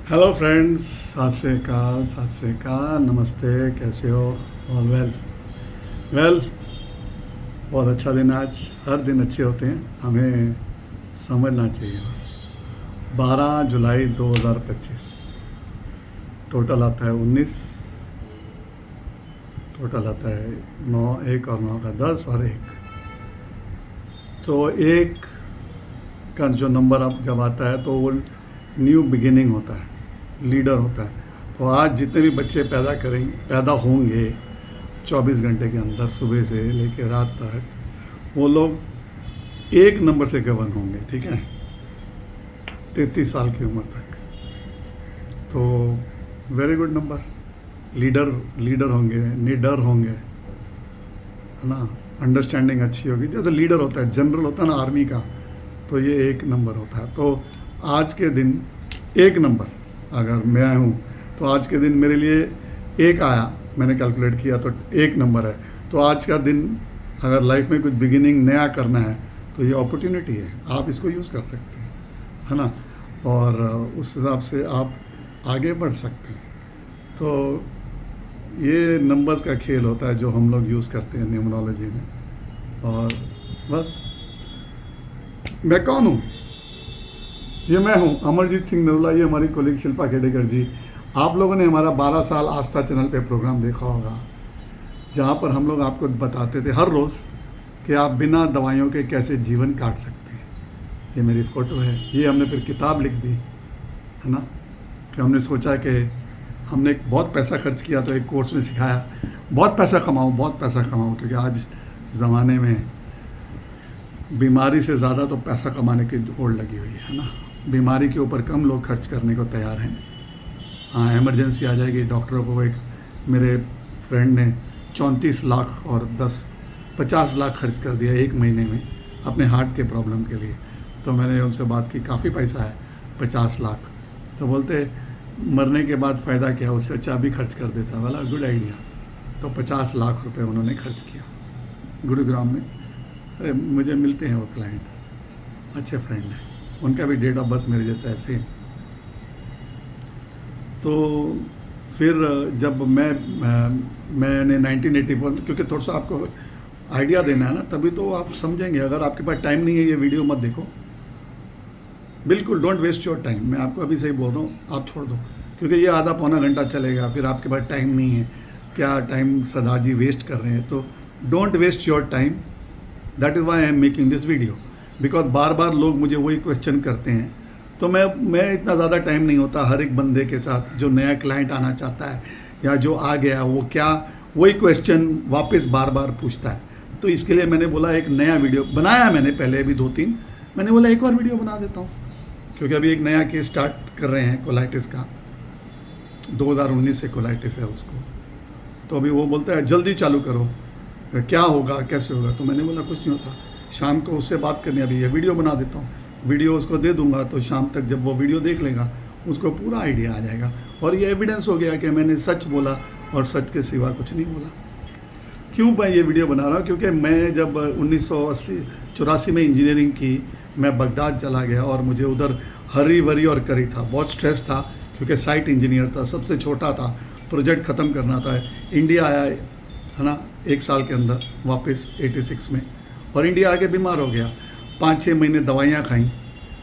Hello friends, सत श्री अकाल, नमस्ते। कैसे हो? All well? वेल, बहुत अच्छा दिन है आज। हर दिन अच्छे होते हैं, हमें समझना चाहिए बस। 12 जुलाई 2025, टोटल आता है 19, टोटल आता है 9, 1 और 9 का 10 और 1। तो एक का जो नंबर अब जब आता है तो वो न्यू बिगिनिंग होता है, लीडर होता है। तो आज जितने भी बच्चे पैदा होंगे 24 घंटे के अंदर, सुबह से लेकर रात तक, वो लोग एक नंबर से गवर्न होंगे, ठीक है, 33 साल की उम्र तक। तो वेरी गुड नंबर। लीडर होंगे, निडर होंगे, है ना, अंडरस्टैंडिंग अच्छी होगी। जैसे लीडर होता है, जनरल होता है ना आर्मी का, तो ये एक नंबर होता है। तो आज के दिन एक नंबर अगर मैं हूँ तो आज के दिन मेरे लिए एक आया, मैंने कैलकुलेट किया तो एक नंबर है। तो आज का दिन अगर लाइफ में कुछ बिगिनिंग नया करना है तो ये अपॉर्चुनिटी है, आप इसको यूज़ कर सकते हैं, है ना, और उस हिसाब से आप आगे बढ़ सकते हैं। तो ये नंबर्स का खेल होता है जो हम लोग यूज़ करते हैं न्यूमरोलॉजी में। और बस, मैं कौन हूँ? ये मैं हूँ अमरजीत सिंह नरूला। ये हमारी कोलीग शिल्पा खेडेकर जी। आप लोगों ने हमारा 12 साल आस्था चैनल पे प्रोग्राम देखा होगा, जहाँ पर हम लोग आपको बताते थे हर रोज़ कि आप बिना दवाइयों के कैसे जीवन काट सकते हैं। ये मेरी फ़ोटो है। ये हमने फिर किताब लिख दी, है ना, कि हमने सोचा कि हमने बहुत पैसा खर्च किया तो एक कोर्स में सिखाया, बहुत पैसा कमाओ, क्योंकि आज ज़माने में बीमारी से ज़्यादा तो पैसा कमाने की होड़ लगी हुई है ना। बीमारी के ऊपर कम लोग खर्च करने को तैयार हैं। हाँ, इमरजेंसी आ जाएगी, डॉक्टरों को एक मेरे फ्रेंड ने 34 लाख और 50 लाख खर्च कर दिया एक महीने में अपने हार्ट के प्रॉब्लम के लिए। तो मैंने उनसे बात की, काफ़ी पैसा है 50 लाख। तो बोलते मरने के बाद फ़ायदा क्या, उससे अच्छा अभी खर्च कर देता। वाला गुड आइडिया। तो 50 लाख रुपए उन्होंने खर्च किया गुरुग्राम में। मुझे मिलते हैं वो क्लाइंट, अच्छे फ्रेंड हैं, उनका भी डेट ऑफ बर्थ मेरे जैसा है सेम। तो फिर जब मैंने 1984, क्योंकि थोड़ा सा आपको आइडिया देना है ना, तभी तो आप समझेंगे। अगर आपके पास टाइम नहीं है, ये वीडियो मत देखो, बिल्कुल डोंट वेस्ट योर टाइम। मैं आपको अभी सही बोल रहा हूँ, आप छोड़ दो, क्योंकि ये आधा पौना घंटा चलेगा, फिर आपके पास टाइम नहीं है। क्या टाइम सरदार जी वेस्ट कर रहे हैं? तो don't waste your time. That is why I am making this video, because बार बार लोग मुझे वही क्वेश्चन करते हैं। तो मैं इतना ज़्यादा टाइम नहीं होता हर एक बंदे के साथ जो नया क्लाइंट आना चाहता है या जो आ गया, वो क्या वही क्वेश्चन वापस बार बार पूछता है। तो इसके लिए मैंने बोला एक नया वीडियो बनाया, मैंने पहले भी 2-3, मैंने बोला एक और वीडियो बना देता हूँ, क्योंकि अभी एक नया केस स्टार्ट कर रहे हैं कोलाइटिस का। 2019 से कोलाइटिस है उसको। तो अभी वो बोलता है जल्दी चालू करो, क्या होगा, कैसे होगा? तो मैंने बोला कुछ नहीं होता, शाम को उससे बात करनी, अभी ये वीडियो बना देता हूँ, वीडियो उसको दे दूंगा, तो शाम तक जब वो वीडियो देख लेगा उसको पूरा आइडिया आ जाएगा। और ये एविडेंस हो गया कि मैंने सच बोला और सच के सिवा कुछ नहीं बोला। क्यों मैं ये वीडियो बना रहा हूँ? क्योंकि मैं जब 1984 में इंजीनियरिंग की, मैं बगदाद चला गया और मुझे उधर हरी वरी और करी था, बहुत स्ट्रेस था, क्योंकि साइट इंजीनियर था, सबसे छोटा था, प्रोजेक्ट ख़त्म करना था। इंडिया आया, है ना, 1 साल के अंदर वापस 86 में, और इंडिया आके बीमार हो गया। 5-6 महीने दवाइयाँ खाई,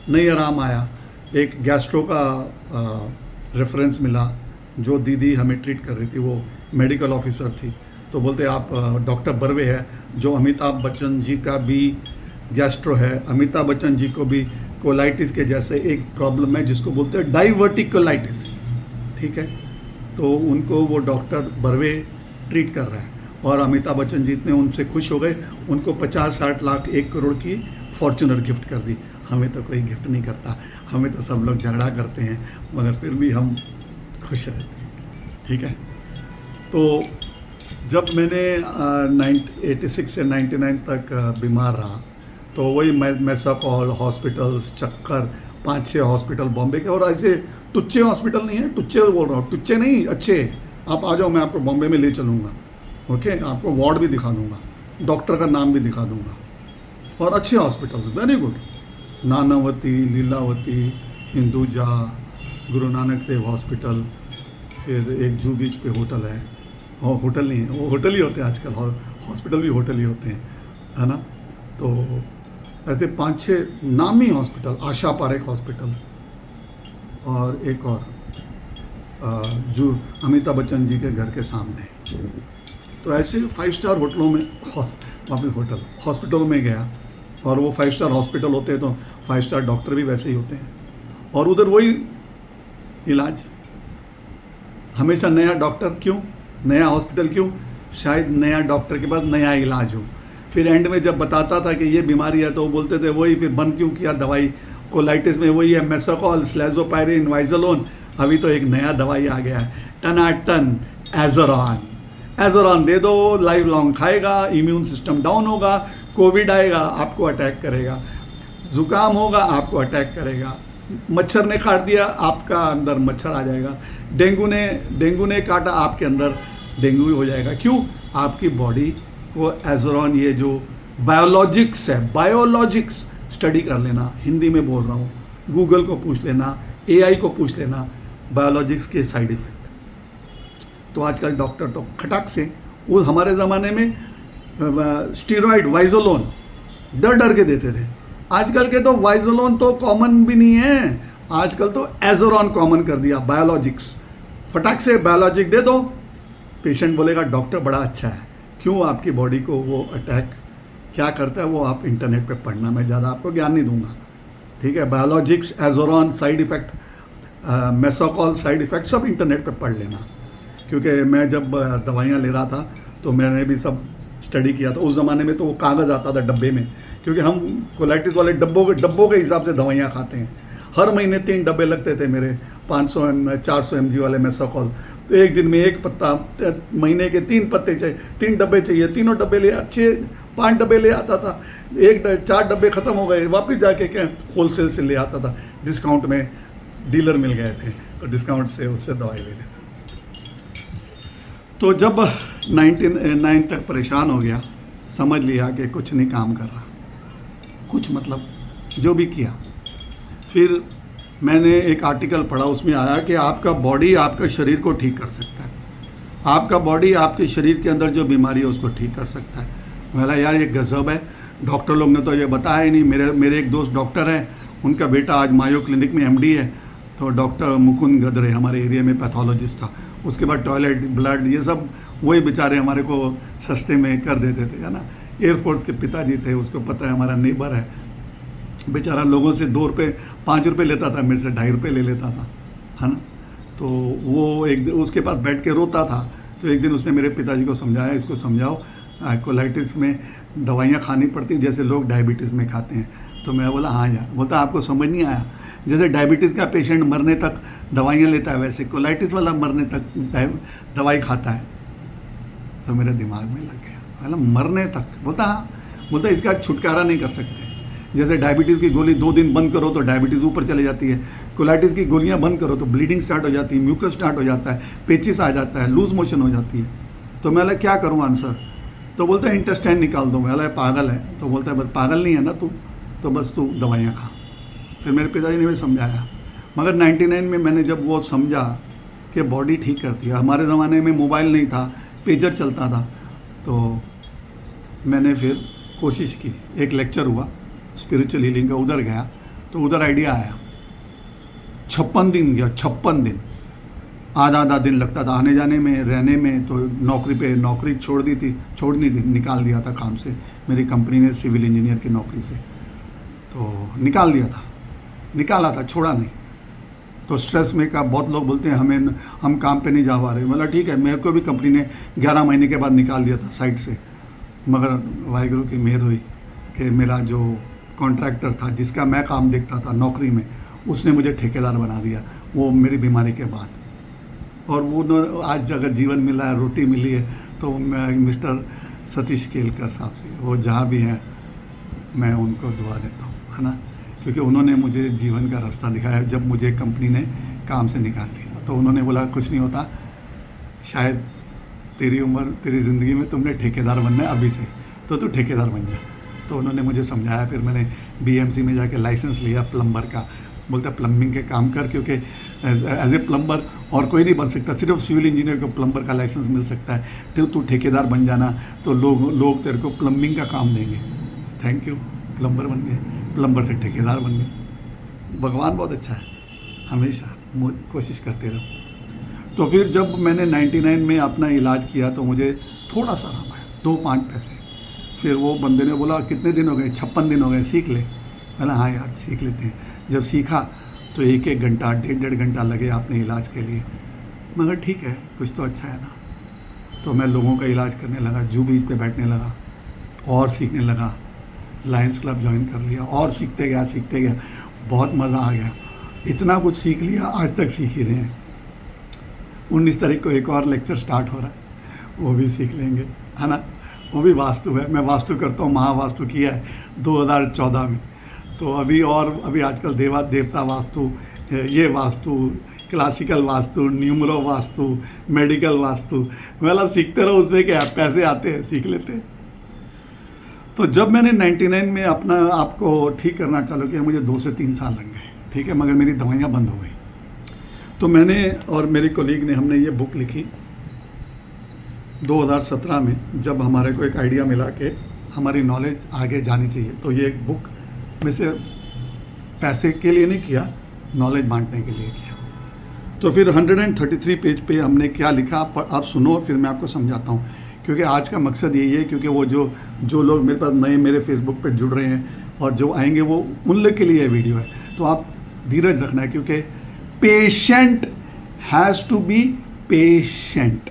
नहीं आराम आया। एक गैस्ट्रो का रेफरेंस मिला, जो दीदी हमें ट्रीट कर रही थी वो मेडिकल ऑफिसर थी। तो बोलते आप डॉक्टर बर्वे है, जो अमिताभ बच्चन जी का भी गैस्ट्रो है, अमिताभ बच्चन जी को भी कोलाइटिस के जैसे एक प्रॉब्लम है जिसको बोलते हैं डाइवर्टिकोलाइटिस, ठीक है। तो उनको वो डॉक्टर बर्वे ट्रीट कर रहा है, और अमिताभ बच्चन जी इतने उनसे खुश हो गए, उनको 50-60 लाख 1 करोड़ की फॉर्च्यूनर गिफ्ट कर दी। हमें तो कोई गिफ्ट नहीं करता, हमें तो सब लोग झगड़ा करते हैं, मगर फिर भी हम खुश रहते हैं, ठीक है। तो जब मैंने 86 से 99 तक बीमार रहा, तो वही मैसअप और हॉस्पिटल्स चक्कर, 5-6 हॉस्पिटल बॉम्बे के, और ऐसे टुच्चे हॉस्पिटल नहीं है, टुच्चे बोल रहा हूँ, टुच्चे नहीं, अच्छे। आप आ जाओ, मैं आपको बॉम्बे में ले चलूँगा, ओके, आपको वार्ड भी दिखा दूँगा, डॉक्टर का नाम भी दिखा दूँगा, और अच्छे hospital, very good. Nanavati, Lilavati, Hinduja, Guru Nanak देव हॉस्पिटल, फिर एक जू बीच पे होटल है, और होटल नहीं है, वो होटल ही होते हैं आजकल, हॉस्पिटल भी होटल ही होते हैं, है ना। तो ऐसे 5-6 नामी हॉस्पिटल, आशा पारेख हॉस्पिटल, और एक और जो अमिताभ बच्चन जी के घर के सामने। तो ऐसे 5 स्टार होटलों में वापस हॉस्पिटलों में गया, और वो 5 स्टार हॉस्पिटल होते हैं तो 5 स्टार डॉक्टर भी वैसे ही होते हैं, और उधर वही इलाज, हमेशा नया डॉक्टर, क्यों नया हॉस्पिटल, क्यों शायद नया डॉक्टर के पास नया इलाज हो। फिर एंड में जब बताता था कि ये बीमारी है तो वो बोलते थे वही, फिर बंद क्यों किया दवाई, कोलाइटिस में वही है मेसोकॉल, स्लेजोपायरिन, वाइजोलोन, अभी तो एक नया दवाई आ गया है, टनाटन एजरॉन। एजरॉन दे दो, लाइफ लॉन्ग खाएगा, इम्यून सिस्टम डाउन होगा, कोविड आएगा आपको अटैक करेगा, जुकाम होगा आपको अटैक करेगा, मच्छर ने काट दिया आपका अंदर मच्छर आ जाएगा, डेंगू ने काटा आपके अंदर डेंगू हो जाएगा। क्यों? आपकी बॉडी को एजरॉन, ये जो बायोलॉजिक्स है, बायोलॉजिक्स स्टडी कर लेना, हिंदी में बोल रहा हूँ, गूगल को पूछ लेना, AI को पूछ लेना, बायोलॉजिक्स के साइड इफेक्ट। तो आजकल डॉक्टर तो खटाक से, वो हमारे ज़माने में स्टीरॉइड, वाइजोलोन डर डर के देते थे, आजकल के तो वाइजोलोन तो कॉमन भी नहीं है, आजकल तो एजरॉन कॉमन कर दिया, बायोलॉजिक्स, फटाक से बायोलॉजिक दे दो, पेशेंट बोलेगा डॉक्टर बड़ा अच्छा है। क्यों? आपकी बॉडी को वो अटैक क्या करता है वो आप इंटरनेट पे पढ़ना, मैं ज़्यादा आपको ज्ञान नहीं दूंगा, ठीक है। Biologics, Azoran side effect, Mesacol side effect, सब इंटरनेट पे पढ़ लेना, क्योंकि मैं जब दवाइयाँ ले रहा था तो मैंने भी सब स्टडी किया था। उस ज़माने में तो वो कागज़ आता था डब्बे में, क्योंकि हम कोलाइटिस वाले डब्बों के हिसाब से दवाइयाँ खाते हैं। हर महीने 3 डब्बे लगते थे मेरे, 400 mg वाले मेसोकॉल। तो एक दिन में एक पत्ता, महीने के 3 पत्ते चाहिए, 3 डब्बे चाहिए, तीनों डब्बे ले, 5 डब्बे ले आता था, 4 डब्बे ख़त्म हो गए, वापस जाके क्या होलसेल से ले आता था, डिस्काउंट में डीलर मिल गए थे तो डिस्काउंट से उससे दवाई ले लेता। तो जब 99 तक परेशान हो गया, समझ लिया कि कुछ नहीं काम कर रहा, कुछ मतलब जो भी किया, फिर मैंने एक आर्टिकल पढ़ा, उसमें आया कि आपका बॉडी आपका शरीर को ठीक कर सकता है, आपका बॉडी आपके शरीर के अंदर जो बीमारी है उसको ठीक कर सकता है। बोला यार ये गज़ब है, डॉक्टर लोग ने तो ये बताया ही नहीं। मेरे एक दोस्त डॉक्टर हैं, उनका बेटा आज मायो क्लिनिक में MD है, तो डॉक्टर मुकुंद गदरे हमारे एरिया में पैथोलॉजिस्ट था। उसके बाद टॉयलेट, ब्लड, ये सब वही बेचारे हमारे को सस्ते में कर देते थे, है ना। एयरफोर्स के पिताजी थे, उसको पता है, हमारा नेबर है बेचारा, लोगों से 2 रुपये 5 रुपये लेता था, मेरे से 2.5 रुपये ले लेता था, है ना। तो वो एक दिन उसके पास बैठ के रोता था, तो एक दिन उसने मेरे पिताजी को समझाया, इसको समझाओ कोलाइटिस में दवाइयाँ खानी पड़ती जैसे लोग डायबिटीज़ में खाते हैं। तो मैं बोला हाँ यार, बोलता आपको समझ नहीं आया, जैसे डायबिटीज़ का पेशेंट मरने तक दवाइयाँ लेता है, वैसे कोलाइटिस वाला मरने तक दवाई खाता है। तो मेरे दिमाग में लग गया, बोला मरने तक? बोलता हाँ, बोलता इसका छुटकारा नहीं कर सकते। जैसे डायबिटीज़ की गोली 2 दिन बंद करो तो डायबिटीज़ ऊपर चले जाती है, कोलाइटिस की गोलियां बंद करो तो ब्लीडिंग स्टार्ट हो जाती है, म्यूकस स्टार्ट हो जाता है, पेचिस आ जाता है, लूज मोशन हो जाती है। तो मैं बोला क्या करूँ आंसर? तो बोलता है इंटेस्टाइन निकाल दो। मैं बोला पागल है? तो बोलता है बस पागल नहीं है ना तू, तो बस तू दवाइयाँ खा। फिर मेरे पिताजी ने भी समझाया, मगर 99 में मैंने जब वो समझा कि बॉडी ठीक करती है, हमारे ज़माने में मोबाइल नहीं था, पेजर चलता था, तो मैंने फिर कोशिश की। एक लेक्चर हुआ स्पिरिचुअल हीलिंग का, उधर गया तो उधर आइडिया आया। 56 दिन गया, 56 दिन, आधा दिन लगता था आने जाने में, रहने में। तो नौकरी छोड़नी थी, निकाल दिया था काम से, मेरी कंपनी ने सिविल इंजीनियर की नौकरी से, तो निकाल दिया था, निकाला था, छोड़ा नहीं। तो स्ट्रेस में का बहुत लोग बोलते हैं हम काम पे नहीं जा पा रहे। मतलब ठीक है, मेरे को भी कंपनी ने 11 महीने के बाद निकाल दिया था साइट से, मगर वाहिगुरु की मेहर हुई कि मेरा जो कॉन्ट्रैक्टर था जिसका मैं काम देखता था नौकरी में, उसने मुझे ठेकेदार बना दिया वो मेरी बीमारी के बाद। और वो आज अगर जीवन मिला है, रोटी मिली है, तो मैं मिस्टर सतीश केलकर साहब से, वो जहाँ भी हैं मैं उनको दुआ देता हूँ, है ना, क्योंकि उन्होंने मुझे जीवन का रास्ता दिखाया। जब मुझे कंपनी ने काम से निकाल दिया तो उन्होंने बोला कुछ नहीं होता, शायद तेरी उम्र, तेरी ज़िंदगी में तुमने ठेकेदार बनना है अभी से, तो तू ठेकेदार बन जा। तो उन्होंने मुझे समझाया। फिर मैंने BMC में जाके लाइसेंस लिया प्लम्बर का। बोलता प्लम्बिंग के काम कर, क्योंकि एज ए प्लम्बर और कोई नहीं बन सकता, सिर्फ सिविल इंजीनियर को प्लम्बर का लाइसेंस मिल सकता है। तो तू ठेकेदार बन जाना तो लोग तेरे को प्लम्बिंग का काम देंगे। थैंक यू, प्लम्बर बन गए, प्लम्बर से ठेकेदार बन गए। भगवान बहुत अच्छा है, हमेशा कोशिश करते रहो। तो फिर जब मैंने 99 में अपना इलाज किया तो मुझे थोड़ा सा आराम आया, 2-5 पैसे। फिर वो बंदे ने बोला कितने दिन हो गए, 56 दिन हो गए, सीख ले। मैंने हाँ यार सीख लेते हैं। जब सीखा तो 1-1 घंटा 1.5 घंटा लगे अपने इलाज के लिए। मगर ठीक है, कुछ तो अच्छा है ना। तो मैं लोगों का इलाज करने लगा, जू बीच पे बैठने लगा और सीखने लगा, लायंस क्लब ज्वाइन कर लिया और सीखते गया। बहुत मज़ा आ गया, इतना कुछ सीख लिया, आज तक सीख ही रहे हैं। 19 तारीख को एक और लेक्चर स्टार्ट हो रहा है, वो भी सीख लेंगे, है ना। वो भी वास्तु है, मैं वास्तु करता हूँ, महावास्तु किया है 2014 में। तो अभी आजकल देवता वास्तु, ये vastu, classical vastu, numero vastu, medical vastu, मतलब सीखते रहो, उसमें क्या पैसे आते हैं, सीख लेते हैं। तो जब मैंने 99 में अपना आपको ठीक करना चालू किया, मुझे 2 से 3 साल लग गए, ठीक है, मगर मेरी दवाइयाँ बंद हो गई। तो मैंने और मेरी कोलीग ने हमने ये बुक लिखी 2017 में, जब हमारे को एक आइडिया मिला कि हमारी नॉलेज आगे जानी चाहिए। तो ये एक बुक में से पैसे के लिए नहीं किया, नॉलेज बांटने के लिए किया। तो फिर 133 पेज पे हमने क्या लिखा आप सुनो, फिर मैं आपको समझाता हूँ। क्योंकि आज का मकसद यही है, क्योंकि वो जो लोग मेरे पास नए मेरे फेसबुक पे जुड़ रहे हैं और जो आएंगे वो उन लोग के लिए ये वीडियो है। तो आप धीरज रखना है, क्योंकि patient has to be patient.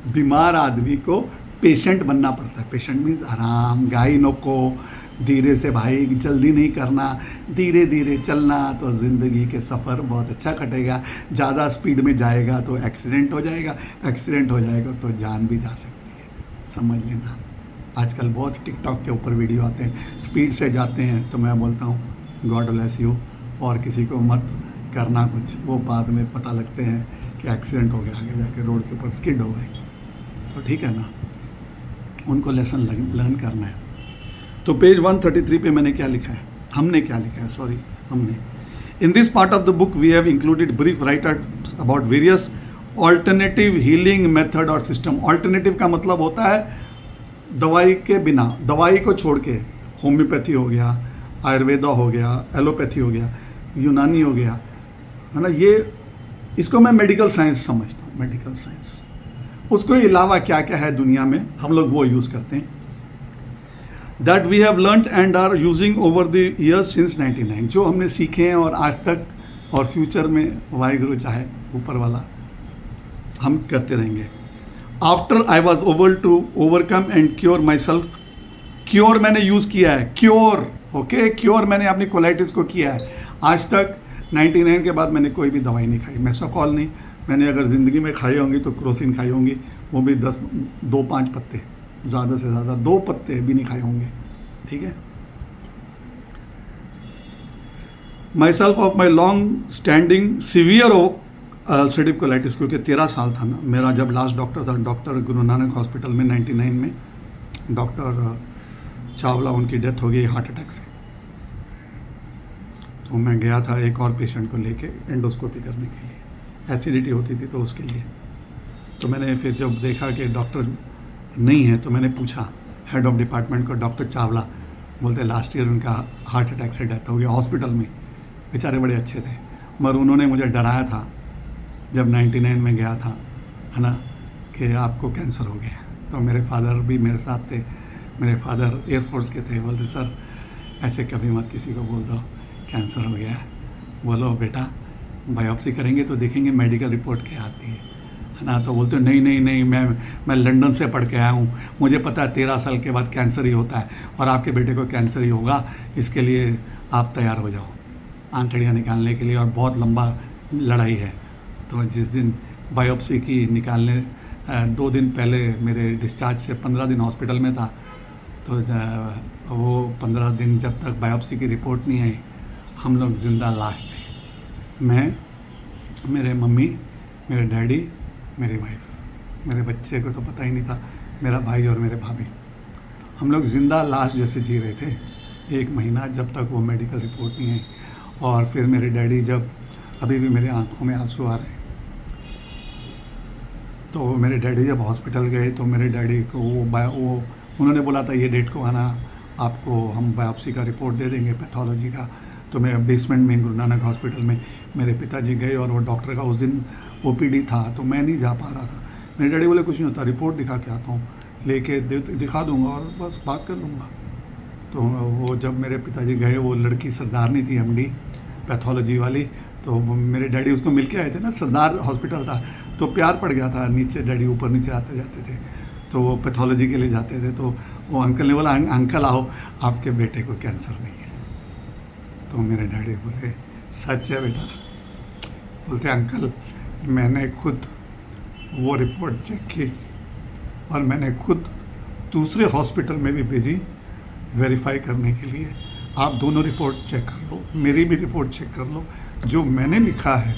बीमार आदमी को पेशेंट बनना पड़ता है। पेशेंट मीन्स आराम, गाइनों को धीरे से, भाई जल्दी नहीं करना, धीरे धीरे चलना, तो ज़िंदगी के सफ़र बहुत अच्छा कटेगा। ज़्यादा स्पीड में जाएगा तो एक्सीडेंट हो जाएगा, एक्सीडेंट हो जाएगा तो जान भी जा सकती है, समझ लेना। आजकल बहुत टिकटॉक के ऊपर वीडियो आते हैं, स्पीड से जाते हैं, तो मैं बोलता हूँ गॉड ब्लेस यू, और किसी को मत करना कुछ, वो बाद में पता लगते हैं कि एक्सीडेंट हो गया, आगे जाके रोड के ऊपर स्किड हो गए। तो ठीक है ना, उनको लेसन लर्न करना है। तो पेज 133 पे मैंने क्या लिखा है, हमने in this part of the book we have included brief writers about various alternative healing method और सिस्टम। ऑल्टरनेटिव का मतलब होता है दवाई के बिना, दवाई को छोड़ के, होम्योपैथी हो गया, आयुर्वेदा हो गया, एलोपैथी हो गया, यूनानी हो गया, है ना। ये इसको मैं मेडिकल साइंस समझता हूँ, मेडिकल साइंस। उसके अलावा क्या क्या है दुनिया में, हम लोग वो यूज़ करते हैं। That we have learned and are using over the years since 99, जो हमने सीखे हैं और आज तक और फ्यूचर में वाहिगुरु चाहे ऊपर वाला हम करते रहेंगे। After I was over to overcome and cure my self, cure मैंने यूज़ किया है, क्योर, ओके, क्योर मैंने अपनी कोलाइटिस को किया है। आज तक 99 के बाद मैंने कोई भी दवाई नहीं खाई, मेसोकॉल नहीं। मैंने अगर ज़िंदगी में खाई होंगी तो क्रोसिन खाई होंगी, वो भी 2-5 पत्ते, ज़्यादा से ज़्यादा 2 पत्ते भी नहीं खाए होंगे, ठीक है। My self of my long standing severe ulcerative colitis, क्योंकि 13 साल था ना मेरा जब लास्ट डॉक्टर था, डॉक्टर गुरु नानक हॉस्पिटल में 99 में डॉक्टर चावला, उनकी डेथ हो गई हार्ट अटैक से। तो मैं गया था एक और पेशेंट को लेके एंडोस्कोपी करने के लिए, एसिडिटी होती थी तो उसके लिए। तो मैंने फिर जब देखा कि डॉक्टर नहीं है तो मैंने पूछा हेड ऑफ डिपार्टमेंट को, डॉक्टर चावला, बोलते लास्ट ईयर उनका हार्ट अटैक से डेथ हो गया हॉस्पिटल में। बेचारे बड़े अच्छे थे, मगर उन्होंने मुझे डराया था जब 99 में गया था, है ना, कि आपको कैंसर हो गया। तो मेरे फादर भी मेरे साथ थे, मेरे फादर एयरफोर्स के थे। बोलते सर ऐसे कभी मत किसी को बोल दो कैंसर हो गया है। बोलो बेटा बायोप्सी करेंगे तो देखेंगे मेडिकल रिपोर्ट क्या आती है ना। तो बोलते नहीं, मैं लंदन से पढ़ के आया हूँ, मुझे पता है 13 साल के बाद कैंसर ही होता है और आपके बेटे को कैंसर ही होगा, इसके लिए आप तैयार हो जाओ आंतड़ियाँ निकालने के लिए, और बहुत लंबा लड़ाई है। तो जिस दिन बायोप्सी की निकालने 2 दिन पहले मेरे डिस्चार्ज से 15 दिन हॉस्पिटल में था, तो वो 15 दिन जब तक बायोप्सी की रिपोर्ट नहीं आई, हम लोग जिंदा लाश थे। मैं, मेरे मम्मी, मेरे डैडी, मेरी वाइफ, मेरे बच्चे को तो पता ही नहीं था, मेरा भाई और मेरे भाभी, हम लोग ज़िंदा लाश जैसे जी रहे थे 1 महीना, जब तक वो मेडिकल रिपोर्ट नहीं आई। और फिर मेरे डैडी जब अभी भी मेरी आंखों में आंसू आ रहे हैं। तो मेरे डैडी जब हॉस्पिटल गए तो मेरे डैडी को वो उन्होंने बोला था ये डेट को आना, आपको हम बायोप्सी का रिपोर्ट दे देंगे, पैथोलॉजी का। तो मैं बेसमेंट में गुरु नानक हॉस्पिटल में मेरे पिताजी गए और वो डॉक्टर का उस दिन ओपीडी था, तो मैं नहीं जा पा रहा था। मेरे डैडी बोले कुछ नहीं होता, रिपोर्ट दिखा के आता हूँ, लेके दिखा दूंगा और बस बात कर लूँगा। तो वो जब मेरे पिताजी गए, वो लड़की सरदारनी थी एमडी पैथोलॉजी वाली, तो मेरे डैडी उसको मिल के आए थे ना, सरदार हॉस्पिटल था, तो प्यार पड़ गया था। नीचे डैडी ऊपर नीचे आते जाते थे, तो वो पैथोलॉजी के लिए जाते थे। तो वो अंकल ने बोला अंकल आओ, आपके बेटे को कैंसर नहीं है। तो मेरे डैडी बोले सच है बेटा? बोलते अंकल मैंने खुद वो रिपोर्ट चेक की और मैंने खुद दूसरे हॉस्पिटल में भी भेजी वेरीफाई करने के लिए। आप दोनों रिपोर्ट चेक कर लो, मेरी भी रिपोर्ट चेक कर लो। जो मैंने लिखा है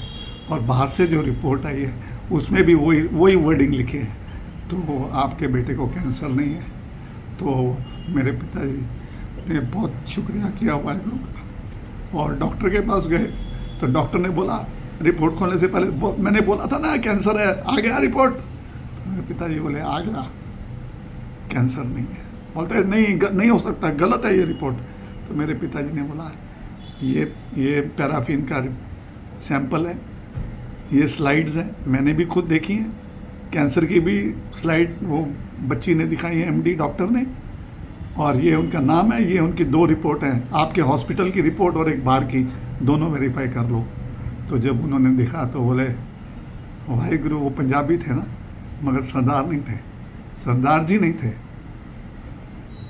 और बाहर से जो रिपोर्ट आई है उसमें भी वही वर्डिंग लिखे हैं। तो आपके बेटे को कैंसर नहीं है। तो मेरे पिताजी ने बहुत शुक्रिया किया वाहिगुरु का और डॉक्टर के पास गए। तो डॉक्टर ने बोला रिपोर्ट खोलने से पहले मैंने बोला था ना कैंसर है, आ गया रिपोर्ट? तो मेरे पिताजी बोले आ गया, कैंसर नहीं है। बोलते नहीं हो सकता, गलत है ये रिपोर्ट। तो मेरे पिताजी ने बोला ये पैराफिन का सैंपल है, ये स्लाइड्स हैं, मैंने भी खुद देखी हैं, कैंसर की भी स्लाइड वो बच्ची ने दिखाई है, एमडी डॉक्टर ने, और ये उनका नाम है, ये उनकी 2 रिपोर्ट हैं, आपके हॉस्पिटल की रिपोर्ट और एक बाहर की, दोनों वेरीफाई कर लो। तो जब उन्होंने देखा तो बोले वाहिगुरु, वो पंजाबी थे ना, मगर सरदार नहीं थे, सरदार जी नहीं थे।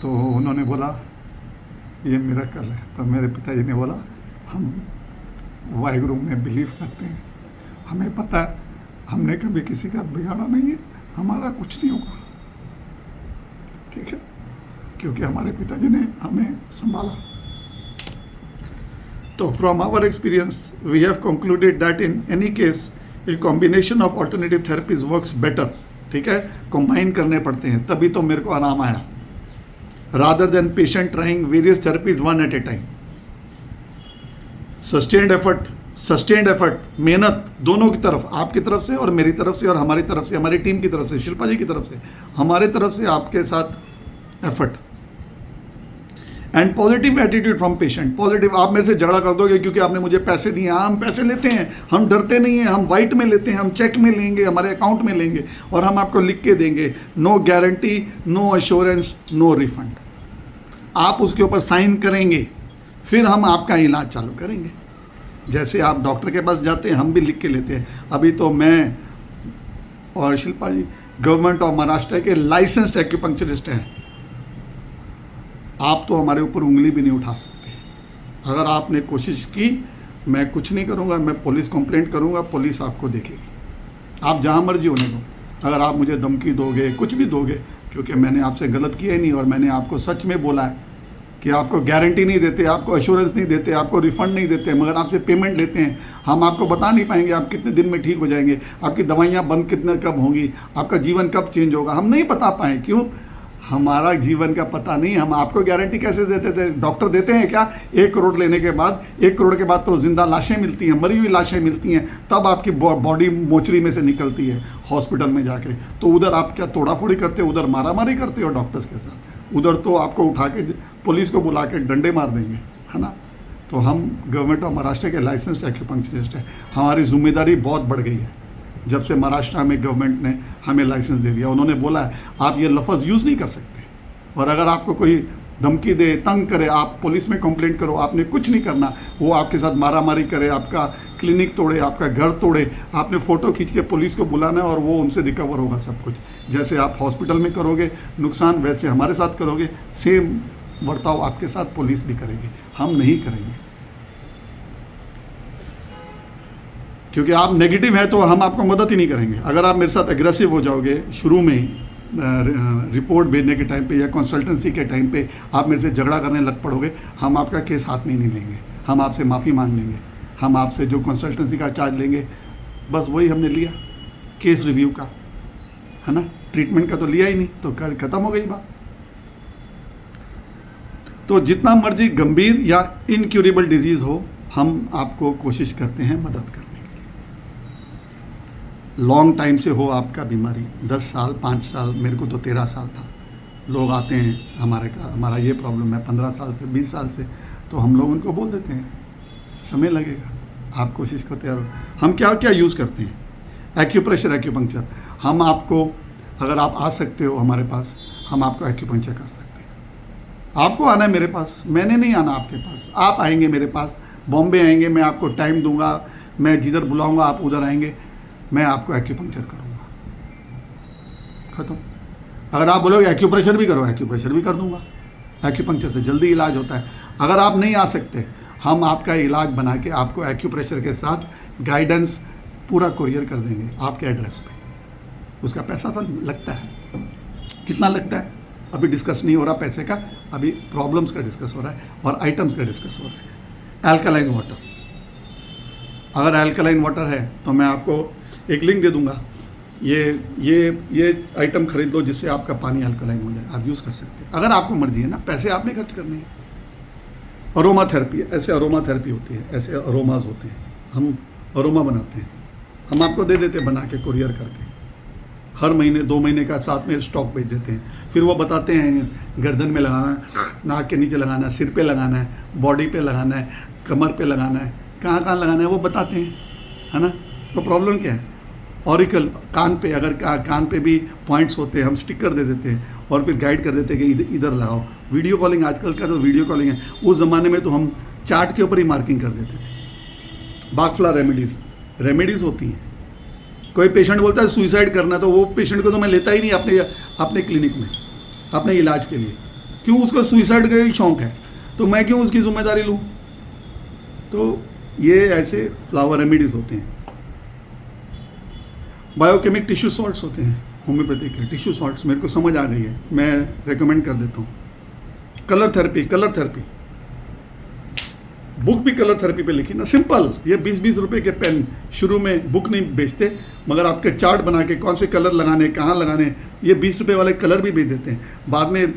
तो उन्होंने बोला ये मिरेकल है। तो मेरे पिताजी ने बोला हम वाहिगुरु में बिलीव करते हैं, हमें पता है हमने कभी किसी का बिगाड़ा नहीं है, हमारा कुछ नहीं होगा, ठीक है, क्योंकि हमारे पिताजी ने हमें संभाला। तो from our experience we have concluded that in any case a combination of alternative therapies works better, ठीक है, कंबाइन करने पड़ते हैं, तभी तो मेरे को आराम आया, rather than patient trying various therapies one at a time. Sustained effort, मेहनत दोनों की तरफ, आपकी तरफ से और मेरी तरफ से और हमारी तरफ से, हमारी टीम की तरफ से, शिल्पा जी की तरफ से, हमारे तरफ से आपके साथ effort and positive attitude from patient. Positive, आप मेरे से झगड़ा कर दोगे क्योंकि आपने मुझे पैसे दिए, हम पैसे लेते हैं, हम डरते नहीं हैं, हम वाइट में लेते हैं, हम चेक में लेंगे, हमारे अकाउंट में लेंगे और हम आपको लिख के देंगे, no guarantee, no assurance, no refund. आप उसके ऊपर साइन करेंगे, फिर हम आपका इलाज चालू करेंगे। जैसे आप डॉक्टर के पास जाते हैं, हम भी लिख के लेते हैं। अभी तो मैं और शिल्पा जी गवर्नमेंट ऑफ महाराष्ट्र के लाइसेंस्ड एक्यूपंक्चरिस्ट हैं, आप तो हमारे ऊपर उंगली भी नहीं उठा सकते। अगर आपने कोशिश की, मैं कुछ नहीं करूँगा, मैं पुलिस कंप्लेंट करूँगा, पुलिस आपको देखेगी, आप जहाँ मर्जी होने दो। अगर आप मुझे धमकी दोगे, कुछ भी दोगे, क्योंकि मैंने आपसे गलत किया ही नहीं और मैंने आपको सच में बोला है कि आपको गारंटी नहीं देते, आपको एश्योरेंस नहीं देते, आपको रिफंड नहीं देते, मगर आपसे पेमेंट लेते हैं। हम आपको बता नहीं पाएंगे आप कितने दिन में ठीक हो जाएंगे, आपकी दवाइयाँ बंद कितने कब होंगी, आपका जीवन कब चेंज होगा, हम नहीं बता पाए। क्यों? हमारा जीवन का पता नहीं, हम आपको गारंटी कैसे देते थे? डॉक्टर देते हैं क्या? 1 करोड़ लेने के बाद, 1 करोड़ के बाद तो जिंदा लाशें मिलती हैं, मरी हुई लाशें मिलती हैं, तब आपकी बॉडी मोचरी में से निकलती है हॉस्पिटल में जाके। तो उधर आप क्या तोड़ाफोड़ी करते हो, उधर मारामारी करते हो डॉक्टर्स के साथ, उधर तो आपको उठा के पुलिस को बुला के डंडे मार देंगे, है ना। तो हम गवर्नमेंट ऑफ महाराष्ट्र के लाइसेंस्ड एक्यूपंक्चरिस्ट हैं, हमारी जिम्मेदारी बहुत बढ़ गई है जब से महाराष्ट्र में गवर्नमेंट ने हमें लाइसेंस दे दिया। उन्होंने बोला है आप ये लफ्ज़ यूज़ नहीं कर सकते, और अगर आपको कोई धमकी दे, तंग करे, आप पुलिस में कंप्लेंट करो, आपने कुछ नहीं करना। वो आपके साथ मारामारी करे, आपका क्लिनिक तोड़े, आपका घर तोड़े, आपने फ़ोटो खींच के पुलिस को बुलाना है और वो उनसे रिकवर होगा सब कुछ। जैसे आप हॉस्पिटल में करोगे नुकसान, वैसे हमारे साथ करोगे, सेम बर्ताव आपके साथ पुलिस भी करेगी, हम नहीं करेंगे। क्योंकि आप नेगेटिव हैं तो हम आपको मदद ही नहीं करेंगे। अगर आप मेरे साथ एग्रेसिव हो जाओगे शुरू में ही, रिपोर्ट भेजने के टाइम पे या कंसल्टेंसी के टाइम पे आप मेरे से झगड़ा करने लग पड़ोगे, हम आपका केस हाथ में नहीं लेंगे, हम आपसे माफ़ी मांग लेंगे, हम आपसे जो कंसल्टेंसी का चार्ज लेंगे बस वही हमने लिया केस रिव्यू का, है ना, ट्रीटमेंट का तो लिया ही नहीं, तो ख़त्म हो गई बात। तो जितना मर्जी गंभीर या इनक्यूरेबल डिजीज़ हो, हम आपको कोशिश करते हैं मदद करने। लॉन्ग टाइम से हो आपका बीमारी, 10 साल 5 साल, मेरे को तो 13 साल था, लोग आते हैं हमारा ये प्रॉब्लम है 15 साल से 20 साल से, तो हम लोग उनको बोल देते हैं समय लगेगा, आप कोशिश को तैयार हो। हम क्या क्या यूज़ करते हैं, एक्यूप्रेशर, एक्यूपंक्चर। हम आपको, अगर आप आ सकते हो हमारे पास, हम आपको एक्यूपंक्चर कर सकते हैं। आपको आना है मेरे पास, मैंने नहीं आना आपके पास, आप आएंगे मेरे पास, बॉम्बे आएंगे, मैं आपको टाइम दूंगा, मैं जिधर बुलाऊंगा आप उधर आएंगे, मैं आपको एक्यूपंक्चर करूंगा, खत्म। अगर आप बोलोगे एक्यूप्रेशर भी करो, एक्यूप्रेशर भी कर दूंगा, एक्यूपंक्चर से जल्दी इलाज होता है। अगर आप नहीं आ सकते, हम आपका इलाज बना के आपको एक्यूप्रेशर के साथ गाइडेंस पूरा कुरियर कर देंगे आपके एड्रेस पे। उसका पैसा तो लगता है, कितना लगता है अभी डिस्कस नहीं हो रहा पैसे का, अभी प्रॉब्लम्स का डिस्कस हो रहा है और आइटम्स का डिस्कस हो रहा है। अल्कलाइन वाटर, अगर अल्कलाइन वाटर है तो मैं आपको एक लिंक दे दूंगा, ये आइटम खरीद लो जिससे आपका पानी अल्कलाइन हो जाए, आप यूज़ कर सकते हैं अगर आपको मर्जी है ना, पैसे आपने खर्च करने हैं। अरोमा थेरेपी, ऐसे अरोमा थेरेपी होती है, ऐसे अरोमाज होते हैं, हम अरोमा बनाते हैं, हम आपको दे देते हैं बना के कुरियर करके, हर महीने 2 महीने का साथ में स्टॉक भेज देते हैं। फिर वो बताते हैं गर्दन में लगाना है, नाक के नीचे लगाना है, सिर पे लगाना है, बॉडी पे लगाना है, कमर पे लगाना है, कहाँ कहाँ लगाना है वो बताते हैं, है ना। तो प्रॉब्लम क्या है, ऑरिकल कान पे, अगर कान पे भी पॉइंट्स होते हैं, हम स्टिकर दे देते हैं और फिर गाइड कर देते हैं कि इधर लगाओ। वीडियो कॉलिंग, आजकल का तो वीडियो कॉलिंग है, उस ज़माने में तो हम चार्ट के ऊपर ही मार्किंग कर देते थे। बागफला रेमेडीज़ होती हैं। कोई पेशेंट बोलता है सुइसाइड करना, तो वो पेशेंट को तो मैं लेता ही नहीं अपने क्लिनिक में अपने इलाज के लिए, क्यों, उसको सुइसाइड का ही शौक है, तो मैं क्यों उसकी जिम्मेदारी लूँ। तो ये ऐसे फ्लावर रेमेडीज़ होते हैं। बायोकेमिक टिश्यू सॉल्ट्स होते हैं, होम्योपैथिक है टिश्यू सॉल्ट्स, मेरे को समझ आ गई है, मैं रेकमेंड कर देता हूँ। कलर थेरेपी बुक भी कलर थेरेपी पे लिखी ना, सिंपल, ये 20-20 रुपए के पेन, शुरू में बुक नहीं बेचते, मगर आपके चार्ट बना के कौन से कलर लगाने, कहाँ लगाने, ये 20 रुपए वाले कलर भी बेच देते हैं। बाद में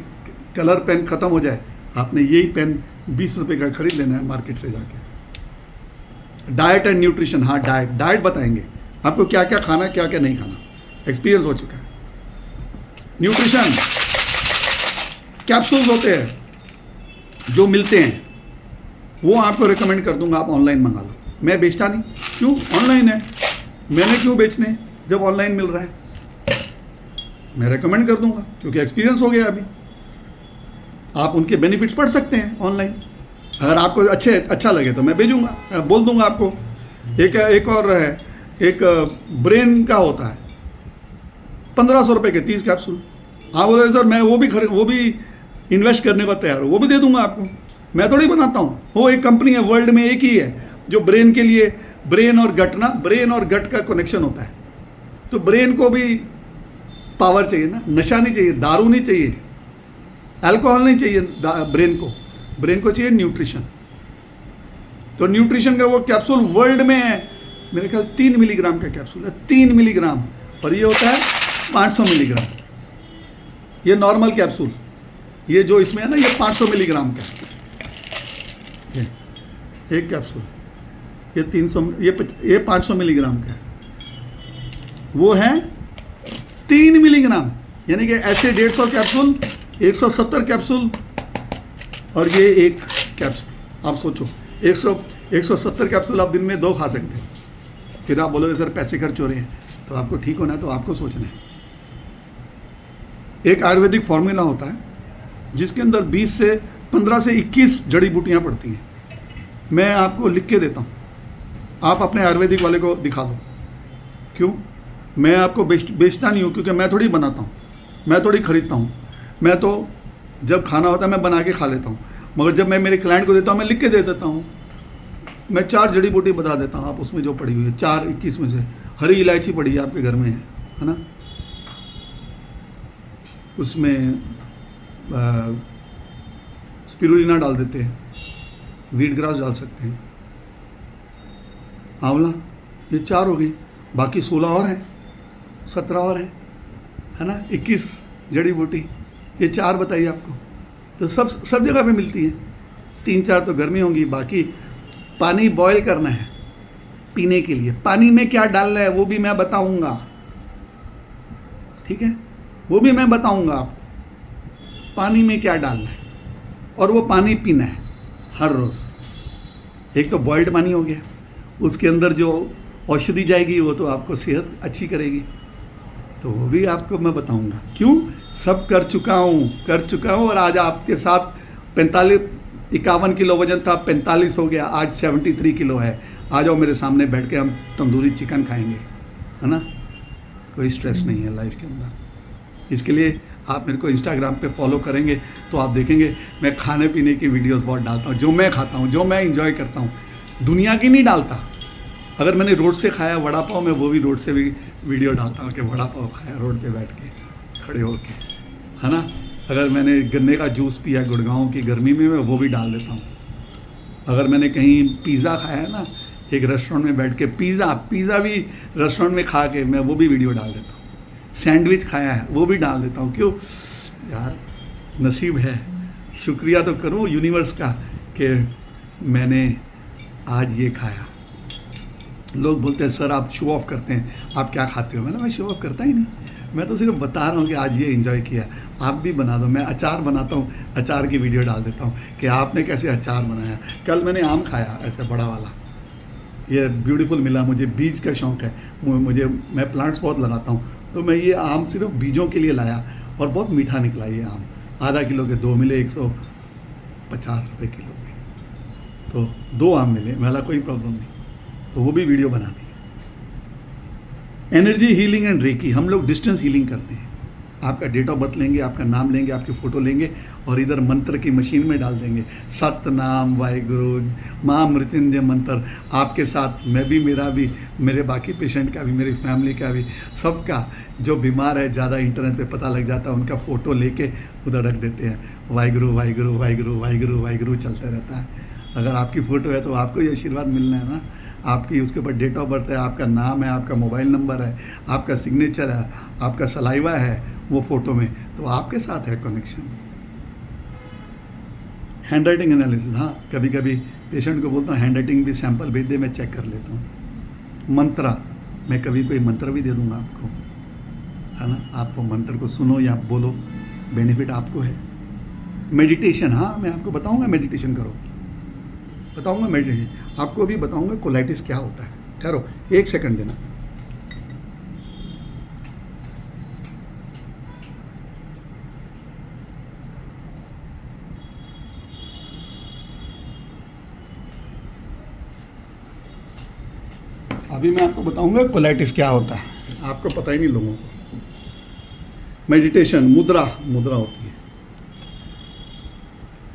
कलर पेन ख़त्म हो जाए, आपने यही पेन 20 रुपए का खरीद लेना है मार्केट से जाके। डाइट एंड न्यूट्रिशन, हाँ डाइट बताएंगे आपको क्या क्या खाना, क्या क्या नहीं खाना, एक्सपीरियंस हो चुका है। न्यूट्रिशन कैप्सूल्स होते हैं जो मिलते हैं, वो आपको रिकमेंड कर दूंगा, आप ऑनलाइन मंगा लो। मैं बेचता नहीं, क्यों, ऑनलाइन है, मैंने क्यों बेचने जब ऑनलाइन मिल रहा है। मैं रिकमेंड कर दूंगा क्योंकि एक्सपीरियंस हो गया अभी। आप उनके बेनिफिट्स पढ़ सकते हैं ऑनलाइन, अगर आपको अच्छा लगे तो मैं भेजूंगा, बोल दूंगा आपको। एक और है, एक ब्रेन का होता है, 1500 रुपये के 30 कैप्सूल। हाँ बोले सर मैं वो भी इन्वेस्ट करने को तैयार हूँ, वो भी दे दूंगा आपको। मैं थोड़ी बनाता हूँ, वो एक कंपनी है, वर्ल्ड में एक ही है जो ब्रेन के लिए, ब्रेन और गट का कनेक्शन होता है। तो ब्रेन को भी पावर चाहिए ना, नशा नहीं चाहिए, दारू नहीं चाहिए, अल्कोहल नहीं चाहिए ब्रेन को चाहिए न्यूट्रिशन। तो न्यूट्रिशन का वो कैप्सूल वर्ल्ड में है, मेरे ख्याल 3 मिलीग्राम का कैप्सूल है, 3 मिलीग्राम, और ये होता है 500 मिलीग्राम। ये नॉर्मल कैप्सूल, ये जो इसमें है ना, ये 500 मिलीग्राम का है, ये एक कैप्सूल, ये 300, ये 500 मिलीग्राम का है, वो है 3 मिलीग्राम, यानी कि ऐसे 150 कैप्सूल, 170 कैप्सूल, और ये एक कैप्सूल। आप सोचो 170 कैप्सूल आप दिन में 2 खा सकते हैं। फिर आप बोलोगे सर पैसे खर्च हो रहे हैं, तो आपको ठीक होना है तो आपको सोचना है। एक आयुर्वेदिक फॉर्मूला होता है जिसके अंदर 15 से 21 जड़ी बूटियाँ पड़ती हैं, मैं आपको लिख के देता हूँ, आप अपने आयुर्वेदिक वाले को दिखा दो। क्यों, मैं आपको बेचता नहीं हूँ, क्योंकि मैं थोड़ी बनाता हूँ, मैं थोड़ी खरीदता हूँ, मैं तो जब खाना होता है मैं बना के खा लेता हूँ, मगर जब मैं मेरे क्लाइंट को देता हूँ मैं लिख के दे देता हूँ। मैं 4 जड़ी बूटी बता देता हूँ, आप उसमें जो पड़ी हुई है 4-21 में से हरी इलायची पड़ी है आपके घर में है ना, उसमें स्पिरुलिना डाल देते हैं, वीट ग्रास डाल सकते हैं, आंवला, ये 4 हो गई, बाकी 16 और हैं, 17 और हैं, है ना, 21 जड़ी बूटी, ये 4 बताइए आपको। तो सब जगह पे मिलती है, 3-4 तो घर में होंगी, बाकी पानी बॉयल करना है, पीने के लिए। पानी में क्या डालना है वो भी मैं बताऊंगा, ठीक है, वो भी मैं बताऊंगा आपको पानी में क्या डालना है, और वो पानी पीना है हर रोज़। एक तो बॉइल्ड पानी हो गया, उसके अंदर जो औषधि जाएगी वो तो आपको सेहत अच्छी करेगी, तो वो भी आपको मैं बताऊंगा। क्यों? सब कर चुका हूँ और आज आपके साथ 51 किलो वजन था, 45 हो गया, आज 73 किलो है। आ जाओ मेरे सामने बैठ के हम तंदूरी चिकन खाएंगे, है ना। कोई स्ट्रेस नहीं है लाइफ के अंदर। इसके लिए आप मेरे को इंस्टाग्राम पे फॉलो करेंगे तो आप देखेंगे मैं खाने पीने की वीडियोस बहुत डालता हूँ, जो मैं खाता हूँ, जो मैं इंजॉय करता हूँ, दुनिया की नहीं डालता। अगर मैंने रोड से खाया वड़ा पाव, मैं वो भी रोड से भी वीडियो डालता हूँ कि वड़ा पाव खाया रोड पे बैठ के खड़े होके, है ना। अगर मैंने गन्ने का जूस पिया गुड़गांव की गर्मी में, मैं वो भी डाल देता हूँ। अगर मैंने कहीं पिज़्ज़ा खाया है ना, एक रेस्टोरेंट में बैठ के पिज़्ज़ा भी रेस्टोरेंट में खा के मैं वो भी वीडियो डाल देता हूँ। सैंडविच खाया है वो भी डाल देता हूँ। क्यों यार, नसीब है, शुक्रिया तो करूँ यूनिवर्स का कि मैंने आज ये खाया। लोग बोलते हैं सर आप शो ऑफ करते हैं, आप क्या खाते हो? मैं शो ऑफ करता ही नहीं, मैं तो सिर्फ बता रहा हूँ कि आज ये एंजॉय किया। आप भी बना दो। मैं अचार बनाता हूँ, अचार की वीडियो डाल देता हूँ कि आपने कैसे अचार बनाया। कल मैंने आम खाया ऐसे बड़ा वाला, ये ब्यूटीफुल मिला मुझे। बीज का शौक़ है मैं प्लांट्स बहुत लगाता हूँ, तो मैं ये आम सिर्फ बीजों के लिए लाया और बहुत मीठा निकला ये आम। आधा किलो के 2 मिले, 150 रुपये किलो के, तो 2 आम मिले, मेरा कोई प्रॉब्लम नहीं, तो वो भी वीडियो बना दी। एनर्जी हीलिंग एंड रेकी, हम लोग डिस्टेंस हीलिंग करते हैं। आपका डेट ऑफ बर्थ लेंगे, आपका नाम लेंगे, आपकी फ़ोटो लेंगे और इधर मंत्र की मशीन में डाल देंगे। सतनाम वाहिगुरु महामृत्युंजय मंत्र आपके साथ, मैं भी, मेरा भी, मेरे बाकी पेशेंट का भी, मेरी फैमिली का भी, सबका। जो बीमार है ज़्यादा इंटरनेट पे पता लग जाता है, उनका फ़ोटो लेके उधर रख देते हैं। वाहिगुरु वाहिगुरु वाहिगुरु वाहिगुरु वाहिगुरु चलता रहता है। अगर आपकी फ़ोटो है तो आपको ये आशीर्वाद मिलना है ना। आपकी उसके ऊपर डेट ऑफ बर्थ है, आपका नाम है, आपका मोबाइल नंबर है, आपका सिग्नेचर है, आपका सलाइवा है वो फ़ोटो में, तो आपके साथ है कनेक्शन। हैंड राइटिंग एनालिसिस, हाँ कभी कभी पेशेंट को बोलता हूँ हैंड राइटिंग भी सैंपल भेज दे, मैं चेक कर लेता हूँ। मंत्र, मैं कभी कोई मंत्र भी दे दूँगा आपको, है ना। आप वो मंत्र को सुनो या बोलो, बेनिफिट आपको है। मेडिटेशन, हाँ मैं आपको बताऊँगा मेडिटेशन करो, बताऊँगा मेडिटेशन आपको भी बताऊँगा। कोलाइटिस क्या होता है, ठहरो 1 सेकंड देना। अभी मैं आपको बताऊंगा कोलाइटिस क्या होता है, आपको पता ही नहीं लोगों को। मेडिटेशन, मुद्रा होती है।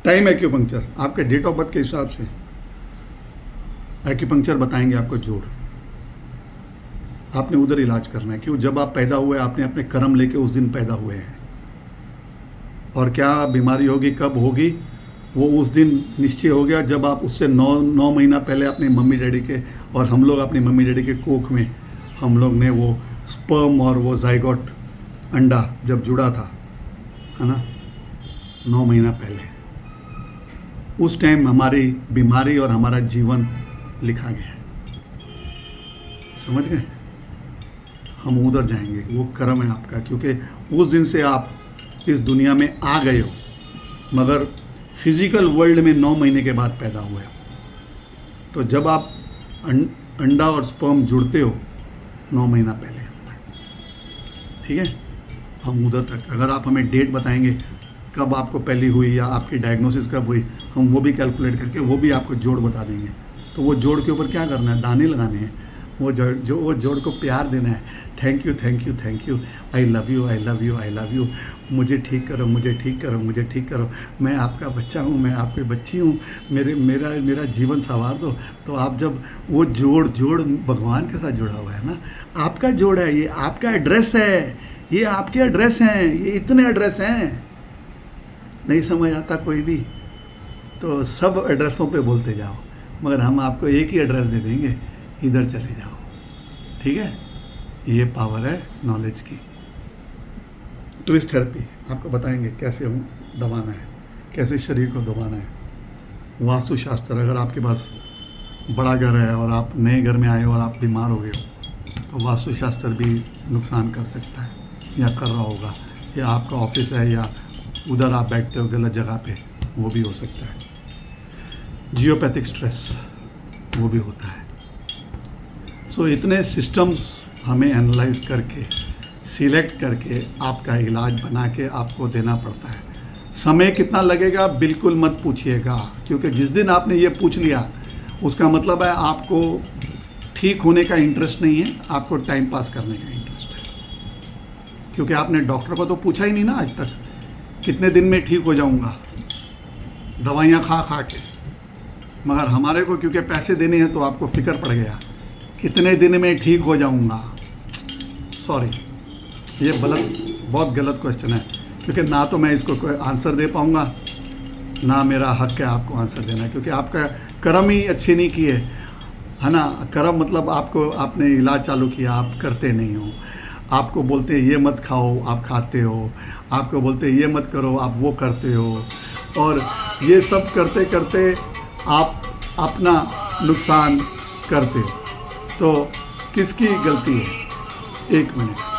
टाइम एक्यूपंक्चर, आपके डेट ऑफ बर्थ के हिसाब से एक्यूपंक्चर बताएंगे आपको जोड़, आपने उधर इलाज करना है। क्यों? जब आप पैदा हुए आपने अपने कर्म लेके उस दिन पैदा हुए हैं, और क्या बीमारी होगी कब होगी वो उस दिन निश्चय हो गया जब आप उससे 9 महीना पहले अपने मम्मी डैडी के, और हम लोग अपनी मम्मी डैडी के कोख में हम लोग ने वो स्पर्म और वो जाइगोट अंडा जब जुड़ा था, है ना, 9 महीना पहले, उस टाइम हमारी बीमारी और हमारा जीवन लिखा गया। समझ गए? हम उधर जाएंगे, वो कर्म है आपका, क्योंकि उस दिन से आप इस दुनिया में आ गए हो, मगर फिजिकल वर्ल्ड में 9 महीने के बाद पैदा हुए हो। तो जब आप अंडा और स्पर्म जुड़ते हो 9 महीना पहले होता है, ठीक है। हम उधर तक, अगर आप हमें डेट बताएंगे कब आपको पहली हुई या आपकी डायग्नोसिस कब हुई, हम वो भी कैलकुलेट करके वो भी आपको जोड़ बता देंगे। तो वो जोड़ के ऊपर क्या करना है, दाने लगाने हैं, वो जोड़ को प्यार देना है। Thank you thank you thank you, I love you I love you I love you, मुझे ठीक करो मुझे ठीक करो मुझे ठीक करो, मैं आपका बच्चा हूँ, मैं आपकी बच्ची हूँ, मेरा जीवन संवार दो। तो आप जब वो जोड़ भगवान के साथ जुड़ा हुआ है ना, आपका जोड़ है, ये आपका एड्रेस है, ये आपके एड्रेस हैं, ये इतने एड्रेस हैं। नहीं समझ आता कोई भी तो सब एड्रेसों पे बोलते जाओ, मगर हम आपको एक ही एड्रेस दे देंगे, इधर चले जाओ, ठीक है। ये पावर है नॉलेज की। ट्विस्ट थेरेपी आपको बताएंगे कैसे दबाना है, कैसे शरीर को दबाना है। वास्तुशास्त्र, अगर आपके पास बड़ा घर है और आप नए घर में आए हो और आप बीमार हो गए हो, तो वास्तुशास्त्र भी नुकसान कर सकता है या कर रहा होगा, या आपका ऑफिस है या उधर आप बैठते हो गलत जगह पे, वो भी हो सकता है। जियोपैथिक स्ट्रेस वो भी होता है। सो इतने सिस्टम्स हमें एनालाइज करके सिलेक्ट करके आपका इलाज बना के आपको देना पड़ता है। समय कितना लगेगा बिल्कुल मत पूछिएगा, क्योंकि जिस दिन आपने ये पूछ लिया उसका मतलब है आपको ठीक होने का इंटरेस्ट नहीं है, आपको टाइम पास करने का इंटरेस्ट है। क्योंकि आपने डॉक्टर को तो पूछा ही नहीं ना आज तक कितने दिन में ठीक हो जाऊंगा, दवाइयाँ खा खा के। मगर हमारे को क्योंकि पैसे देने हैं तो आपको फिक्र पड़ गया कितने दिन में ठीक हो जाऊंगा। सॉरी, ये बहुत गलत क्वेश्चन है, क्योंकि ना तो मैं इसको कोई आंसर दे पाऊंगा, ना मेरा हक है आपको आंसर देना, क्योंकि आपका कर्म ही अच्छे नहीं किए, है ना। कर्म मतलब आपने इलाज चालू किया, आप करते नहीं हो। आपको बोलते हैं ये मत खाओ, आप खाते हो। आपको बोलते हैं ये मत करो, आप वो करते हो। और ये सब करते करते आप अपना नुकसान करते हो। तो किसकी गलती है? एक मिनट।